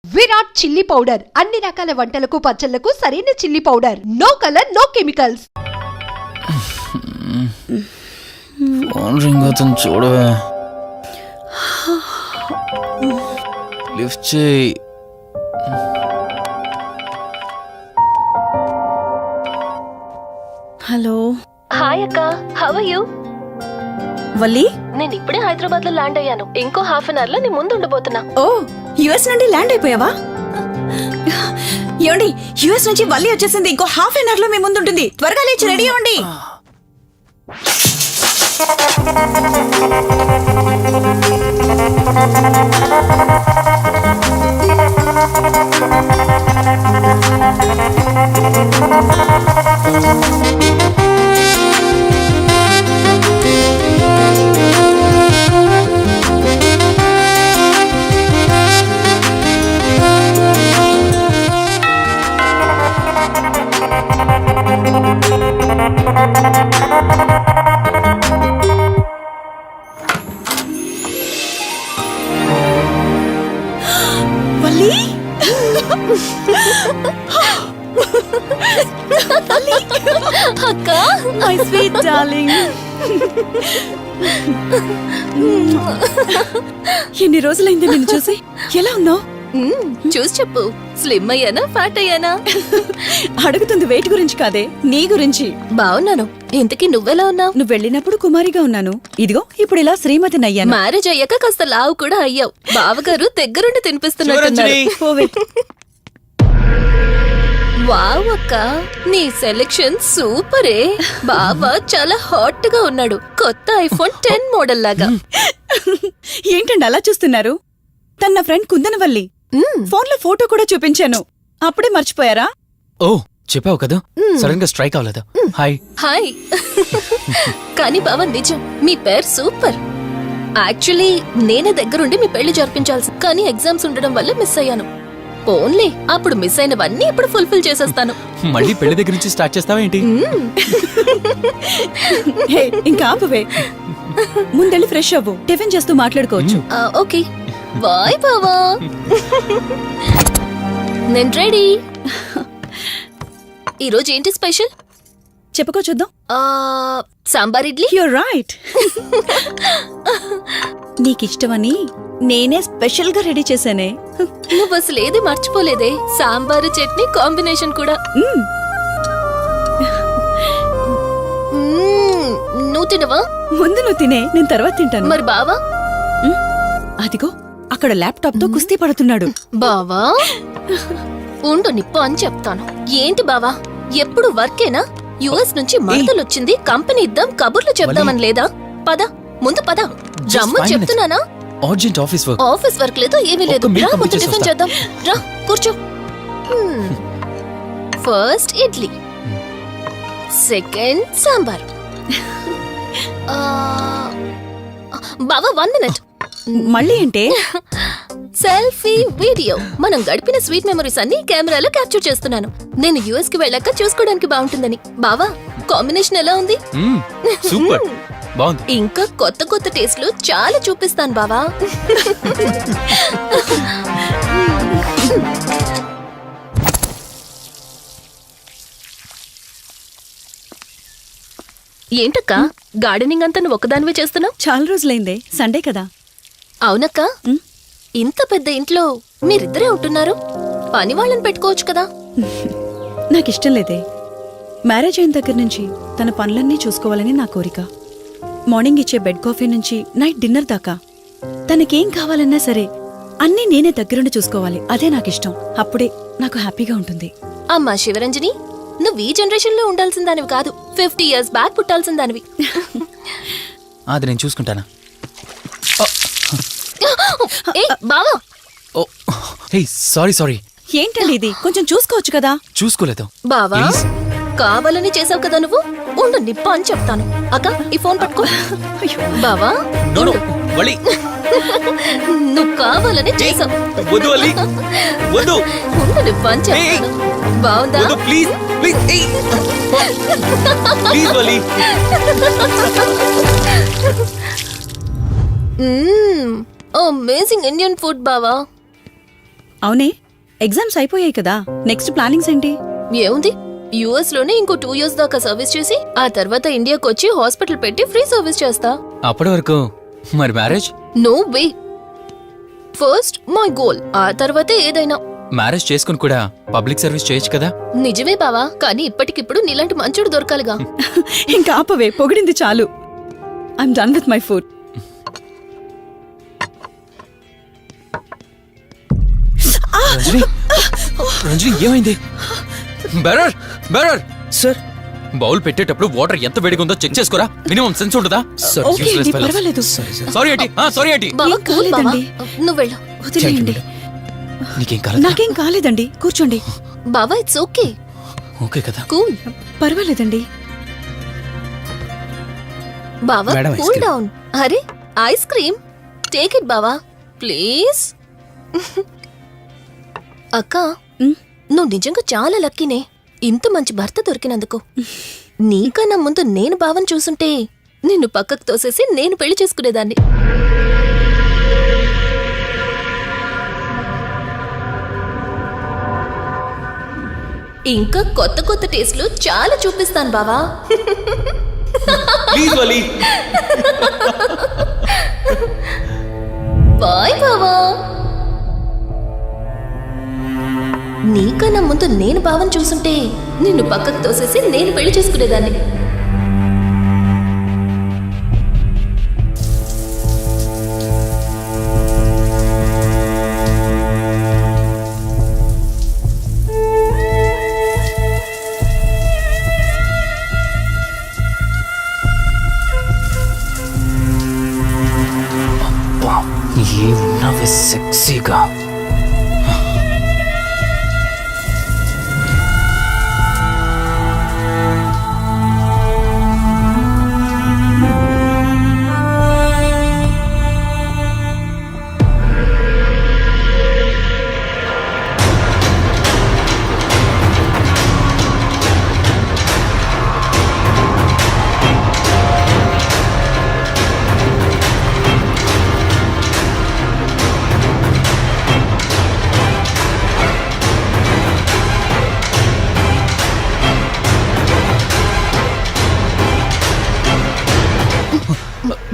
Virat chilli powder అన్ని రకాల వంటలకు పచ్చళ్లకు సరైన chilli powder. No colour no chemicals. Phone ring అవుతుంది చూడవే. లిఫ్ట్ చేయి. హలో. హాయ్ అక్క, హౌ ఆర్ యు? వల్లి, నేను ఇప్పుడే హైదరాబాద్ లో ల్యాండ్ అయ్యాను. ఇంకో హాఫ్ అన్ అవర్ లో నీ ముందు ఉండబోతున్నా. ఓ, యుఎస్ నుండి ల్యాండ్ అయిపోయావా? ఏమండి, యుఎస్ నుంచి వల్లి వచ్చేసింది. ఇంకో హాఫ్ అన్ అవర్ లో మీ ముందు ఉంటుంది. త్వరగా లేచి రెడీ అవ్వండి. అక్క, మై స్వీట్ డార్లింగ్. ఎన్ని రోజులైంది నిన్ను చూసి. ఎలా ఉన్నావు? చూసి చెప్పు. స్లిమ్ అయ్యానా, ఫ్యాట్ అయ్యానా? అడుగుతుంది వెయిట్ గురించి కాదే, నీ గురించి. బాగున్నాను. ఇంతకీ నువ్వెలా ఉన్నావు? నువ్వు వెళ్ళినప్పుడు కుమారిగా ఉన్నాను. ఇదిగో ఇప్పుడు ఇలా శ్రీమతిని అయ్యాను. మ్యారేజ్ అయ్యాక కాస్త లావు కూడా అయ్యావు. బావగారు దగ్గరుండి తినిపిస్తున్నట్టున్నారు. వావ్ అక్క, నీ సెలెక్షన్ సూపరే. బావ చాలా హాట్ గా ఉన్నాడు. కొత్త ఐఫోన్ 10 మోడల్ లాగా. ఏంటండి అలా చూస్తున్నారు? తన ఫ్రెండ్ కుందనవల్లి. ఫోన్ లో ఫోటో కూడా చూపించాను. అప్పుడే మర్చిపోయారా? ఓ, చెప్పావు కదా, సడన్ గా స్ట్రైక్ అవ్వలేదు. Hi hi. కానీ బావ నిజం, మీ పేరు సూపర్. యాక్చువల్లీ నేనే దగ్గరుండి మీ పెళ్లి జరిపించాల్సి, కానీ ఎగ్జామ్స్ ఉండడం వల్ల మిస్ అయ్యాను. పోన్లే, అప్పుడు మిస్ అయినవన్నీ ఇప్పుడు ఫుల్ఫిల్ చేసేస్తాను. మళ్ళీ పెళ్లి దగ్గర నుంచి స్టార్ట్ చేస్తావా ఏంటి? ఇంకా ఆపవే. ముందెళ్ళి ఫ్రెష్ అవ్వు, టిఫిన్ చేస్తూ మాట్లాడుకోవచ్చు. ఓకే బాయ్ బావా. నేను రెడీ. ఈరోజు ఏంటి స్పెషల్ చెప్పుకో చూద్దాం. సాంబార్ ఇడ్లీ. You're right. నీకిష్టమని నేనే స్పెషల్ గా రెడీ చేశానే. నువ్వు అసలు ఏది మర్చిపోలేదే. సాంబారు చట్నీ కాంబినేషన్ కూడా. నువ్వు తినవా? ముందు నువ్వు తినే, నేను తర్వాత తింటాను. మరి బావా? అదిగో అక్కడ ల్యాప్టాప్ తో కుస్తీ పడుతున్నాడు. బావా ఉండు, నిప్పు అని చెప్తాను. ఏంటి బావా, ఎప్పుడు వర్కేనా? యుఎస్ నుంచి మరదలొచ్చింది, కంపెనీ ఇద్దాం, కబుర్లు చెప్దామని లేదా? పద ముందు పద. జమ్ము చెప్తున్నానా? Urgent office work. Office work లేదు, ఏమీ లేదు. రా ముందు టిఫిన్ చేద్దాం. రా కూర్చో. First idli, second sambar. బావా 1 మినిట్. మళ్ళీ అంటే? Selfie video. మనం గడిపిన స్వీట్ మెమరీస్ అన్ని కెమెరాలో క్యాప్చర్ చేస్తున్నాను. నేను యుఎస్ కి వెళ్ళాక చూసుకోవడానికి బాగుంటుందని. బావా కాంబినేషన్ ఎలా ఉంది? సూపర్, బాగుంది. ఇంకా కొత్త కొత్త టేస్ట్లు చాలా చూపిస్తాను బావా. ఏంటక్క, గార్డెనింగ్ అంతా నువ్వు ఒకదానివే చేస్తున్నావు? చాలా రోజులైందే, సండే కదా. అవునక్క, ఇంత పెద్ద ఇంట్లో మీరిద్దరే ఉంటున్నారు. పని వాళ్ళని పెట్టుకోవచ్చు కదా. నాకిష్టం లేదే. మ్యారేజ్ అయిన దగ్గర నుంచి తన పనులన్నీ చూసుకోవాలని నా కోరిక. మార్నింగ్ ఇచ్చే బెడ్ కాఫీ నుంచి నైట్ డిన్నర్ దాకా తనకేం కావాలన్నా సరే అన్నీ నేనే దగ్గరుండి చూసుకోవాలి. అదే నాకిష్టం. అప్పుడే నాకు హ్యాపీగా ఉంటుంది. అమ్మా శివరంజని, నువ్వు ఈ జనరేషన్ లో ఉండాల్సిన దానివి కాదు, 50 years బ్యాక్ పుట్టాల్సిన దానివి. అది నేను చూసుకుంటానా? బావా. సారీ. ఏంటండి ఇది? కొంచెం చూసుకోవచ్చు కదా. చూసుకోలేదు బావా, కావాలని చేసావు కదా నువ్వు. ఉండు, నిప్ప అని చెప్తాను. అక్క ఈ ఫోన్ పట్టుకో. బావా నువ్వు కావాలని చేసావు. ఉండు, నిప్ప అని చెప్తాను. బాగుందా వద్దు, please please please Valli. Amazing Indian food బావా. అవునే, ఎగ్జామ్స్ అయిపోయాయి కదా, నెక్స్ట్ ప్లానింగ్స్ ఏంటి? ఏముంది, యుఎస్ లోనే ఇంకో 2 years దాకా సర్వీస్ చేసి ఆ తర్వాత ఇండియాకి వచ్చి హాస్పిటల్ పెట్టి ఫ్రీ సర్వీస్ చేస్తా. అప్పటి వరకు మరి marriage? No way. First my goal, ఆ తర్వాతే ఏదైనా. మ్యారేజ్ చేసుకుని కూడా పబ్లిక్ సర్వీస్ చేయొచ్చు కదా. నిజమే బావా, కానీ ఇప్పటికిప్పుడు నీలాంటి మంచుడు దొరకాలిగా. ఇంకా ఆపవే, పొగిడింది చాలు. I'm done with my food. Ranjani, Ranjani ఏమైంది? బెరర్ బెరర్ సార్ బౌల్ పెట్టేటప్పుడు వాటర్ ఎంత వేడిగా ఉందో చెక్ చేసుకోరా. మినిమం సెన్స్ ఉంటుందా? ఓకే అండి, పర్వాలేదు. సారీ ఏంటి, సారీ ఏంటి. బావా ఏం కూల్ బావా, కాలేదండి. నువ్వు వెళ్ళు. వదిలేయండి. నీకేం కాలేదు? నాకేం కాలేదండి, కూర్చోండి. బావా ఇట్స్ ఓకే, ఓకే కదా. కూల్. పర్వాలేదండి. బావా madam, ice cool cream. Down. అరే ఐస్ క్రీమ్, టేక్ ఇట్ బావా ప్లీజ్. అక్క, ఉమ్, నువ్వు నిజంగా చాలా లక్కీనే, ఇంత మంచి భర్త దొరికినందుకు. నీకన్నా ముందు నేను బావని చూసుంటే నిన్ను పక్కకు తోసేసి నేను పెళ్లి చేసుకునేదాన్ని. ఇంకా కొత్త కొత్త టేస్ట్లు చాలా చూపిస్తాను బావా. Please Vali. బాయ్ బావా. నీకన్నా ముందు నేను బావని చూసుంటే నిన్ను పక్కకు తోసేసి నేను పెళ్లి చేసుకునేదాన్ని. ఏమున్నావే సెక్సీగా.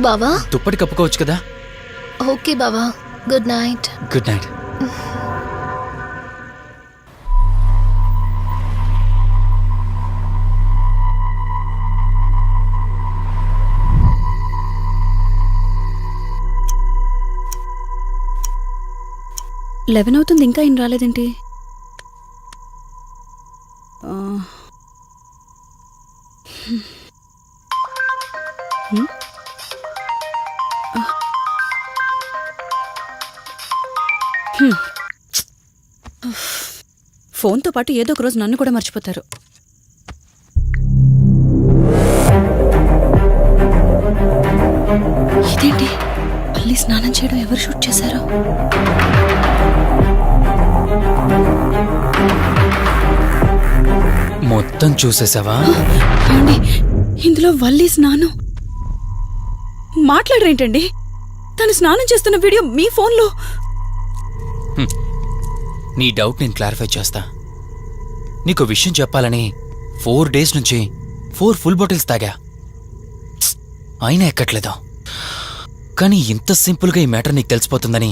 బావా దుప్పటి కప్పుకోవచ్చు కదా. ఓకే బావా, good night. Good night. Eleven అవుతుంది, ఇంకా ఏం రాలేదేంటి? ఫోన్తో పాటు ఏదో ఒక రోజు నన్ను కూడా మర్చిపోతారు. ఇదేంటి, మళ్ళీ స్నానం చేయడం ఎవరు షూట్ చేశారో? మొత్తం చూసేసావా? ఏమండి, ఇందులో వల్లి స్నానం మాట్లాడరేంటండి? తను స్నానం చేస్తున్న వీడియో మీ ఫోన్లో. నీ డౌట్ నేను క్లారిఫై చేస్తా. నీకు విషయం చెప్పాలని 4 days నుంచి 4 full బాటిల్స్ తాగా, అయినా ఎక్కట్లేదు. కానీ ఇంత సింపుల్గా ఈ మ్యాటర్ నీకు తెలిసిపోతుందని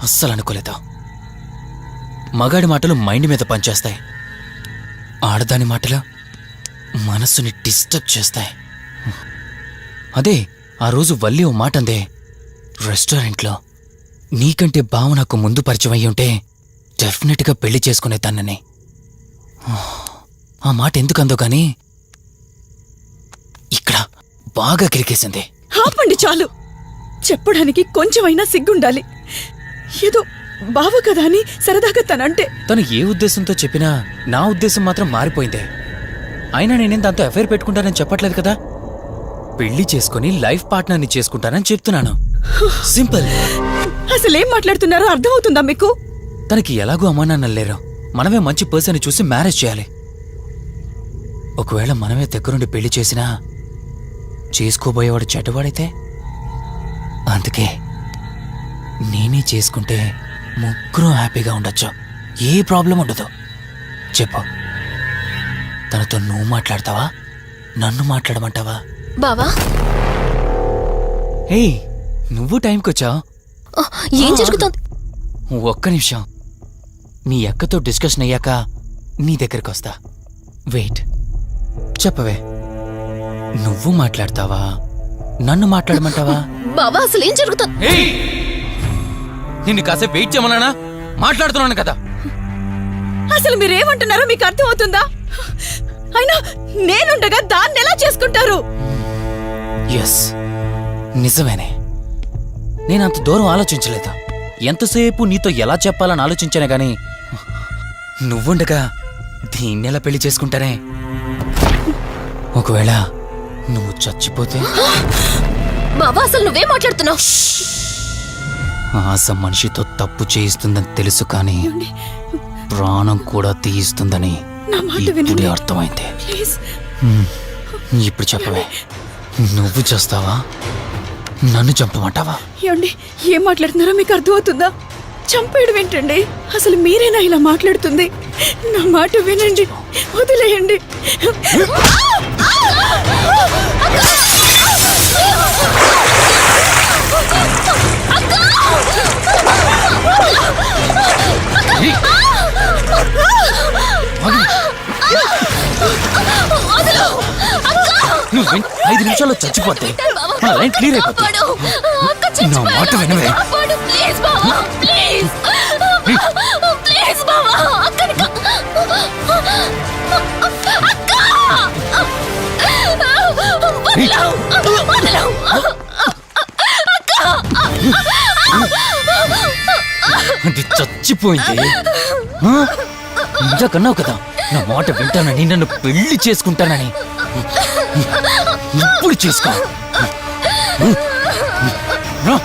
అస్సలు అనుకోలేదు. మగాడి మాటలు మైండ్ మీద పనిచేస్తాయి, ఆడదాని మాటలు మనస్సుని డిస్టర్బ్ చేస్తాయి. అదే ఆ రోజు వల్లి ఓ మాట అందే రెస్టారెంట్లో, నీకంటే బావ నాకు ముందు పరిచయం అయ్యి ఉంటే డెఫినెట్గా పెళ్లి చేసుకునేదాన్నని. ఆ మాట ఎందుకందో కానీ ఇక్కడ బాగా కిరికేసింది. ఆపండి చాలు, చెప్పడానికి కొంచెమైనా సిగ్గుండాలి. ఏదో బావ కదా అని సరదాగా తనంటే. తను ఏ ఉద్దేశంతో చెప్పినా నా ఉద్దేశం మాత్రం మారిపోయిందే. అయినా నేనేం దాంతో అఫైర్ పెట్టుకుంటానని చెప్పట్లేదు కదా. పెళ్లి చేసుకుని లైఫ్ పార్ట్నర్ని చేసుకుంటానని చెప్తున్నాను. సింపుల్. అసలేం మాట్లాడుతున్నారో అర్థమవుతుందా మీకు? తనకి ఎలాగూ అమ్మా నాన్నలు లేరు, మనమే మంచి పర్సన్ చూసి మ్యారేజ్ చేయాలి. ఒకవేళ మనమే దగ్గరుండి పెళ్లి చేసినా చేసుకోబోయేవాడు చెడ్డవాడైతే? అందుకే నేనే చేసుకుంటే ముగ్గురం హ్యాపీగా ఉండొచ్చు, ఏ ప్రాబ్లం ఉండదు. చెప్పు, తనతో నువ్వు మాట్లాడతావా, నన్ను మాట్లాడమంటావా? బావా హే, నువ్వు టైంకొచ్చావు. ఏం జరుగుతోంది? ఒక్క నిమిషం, మీ అక్కతో డిస్కషన్ అయ్యాక నీ దగ్గరికి వస్తా. వెయిట్, చెప్పవే, నువ్వు మాట్లాడతావా, నన్ను మాట్లాడమంటావా? బావా అసలు ఏం జరుగుతోంది? ఏయ్! నిన్ను కాసేపు వెయిట్ చేయమన్నానా? మాట్లాడుతున్నాను కదా. అసలు మీరేమంటున్నారో మీకు అర్థమవుతుందా? అయినా నేనుండగా దాన్ని ఎలా చేసుకుంటారు? ఎస్, నిజమేనే. నేనంత దూరం ఆలోచించలేదు. ఎంతసేపు నీతో ఎలా చెప్పాలని ఆలోచించానే గాని నువ్వుండగా దీన్నెలా పెళ్లి చేసుకుంటానే? ఒకవేళ నువ్వు చచ్చిపోతే? బావా అసలు నువ్వేం మాట్లాడుతున్నావు? ఆశ మనిషితో తప్పు చేయిస్తుందని తెలుసు, కానీ ప్రాణం కూడా తీయిస్తుందని నా మాట ఇప్పుడే వినండి. అర్థమైంది. ప్లీజ్. ఇప్పుడు చెప్పవే, నువ్వు చేస్తావా, నన్ను చంపమంటావా? ఏమండి, ఏం మాట్లాడుతున్నారో మీకు అర్థమవుతుందా? చంపేయడం ఏంటండి? అసలు మీరేనా ఇలా మాట్లాడుతుంది? నా మాట వినండి, వదిలేయండి. నువ్వు 5 నిమిషాల్లో చచ్చిపోతే నా లైన్ క్లియర్ అయిపోతుంది. నా మాట వినవే. ప్లీజ్ బావా, ప్లీజ్ ప్లీజ్ బావా, అక్కని అది చచ్చిపోయింది. ఇందాకన్నావు కదా నా మాట వింటానని, నన్ను పెళ్లి చేసుకుంటానని. ఇప్పుడు చేసుకో. రా.